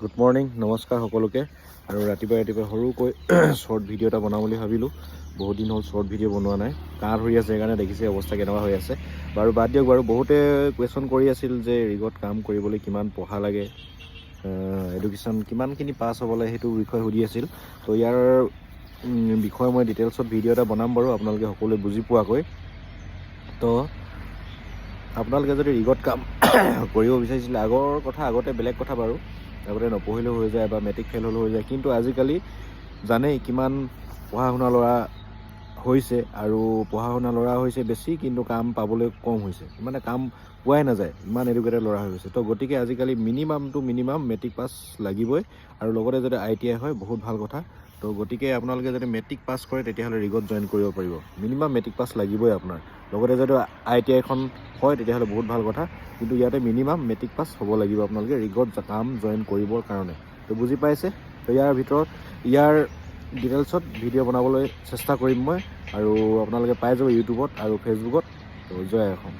Good morning, নমস্কাৰ সকলোকে। আৰু ৰাতিপুৱা সৰুকৈ শ্বৰ্ট ভিডিঅ' এটা বনাম বুলি ভাবিলোঁ। বহুত দিন হ'ল শ্বৰ্ট ভিডিঅ' বনোৱা নাই, কাহ ধৰি আছে, সেইকাৰণে দেখিছে অৱস্থা কেনেকুৱা হৈ আছে। বাৰু বাদ দিয়ক। বাৰু বহুতে কুৱেশ্যন কৰি আছিল যে ৰিগত কাম কৰিবলৈ কিমান পঢ়া লাগে, এডুকেশ্যন কিমানখিনি পাছ হ'ব লাগে, সেইটো বিষয়ে সুধি আছিল। তো ইয়াৰ বিষয়ে মই ডিটেইলছত ভিডিঅ' এটা বনাম বাৰু, আপোনালোকে সকলোৱে বুজি পোৱাকৈ। তো আপোনালোকে যদি ৰিগত কাম কৰিব বিচাৰিছিলে, আগৰ কথা আগতে বেলেগ কথা বাৰু, আগতে নপঢ়িলেও হৈ যায় বা মেট্ৰিক ফেইল হ'লেও হৈ যায়। কিন্তু আজিকালি জানেই কিমান পঢ়া শুনা ল'ৰা হৈছে, আৰু পঢ়া শুনা ল'ৰা হৈছে বেছি, কিন্তু কাম পাবলৈ কম হৈছে, মানে কাম পোৱাই নাযায়, ইমান এডুকেটেড ল'ৰা হৈ গৈছে। তো গতিকে আজিকালি মিনিমাম মেট্ৰিক পাছ লাগিবই, আৰু লগতে যদি ITI হয় বহুত ভাল কথা। তো গতিকে আপোনালোকে যদি মেট্ৰিক পাছ কৰে তেতিয়াহ'লে ৰিগত জইন কৰিব পাৰিব। মিনিমাম মেট্ৰিক পাছ লাগিবই আপোনাৰ, লগতে যদি ITIখন হয় তেতিয়াহ'লে বহুত ভাল কথা। কিন্তু ইয়াতে মিনিমাম মেট্ৰিক পাছ হ'ব লাগিব আপোনালোকে ৰিগত কাম জইন কৰিবৰ কাৰণে। তো বুজি পাইছে? তো ইয়াৰ ডিটেইলছত ভিডিঅ' বনাবলৈ চেষ্টা কৰিম মই, আৰু আপোনালোকে পাই যাব ইউটিউবত আৰু ফেচবুকত। তো জয় অসম।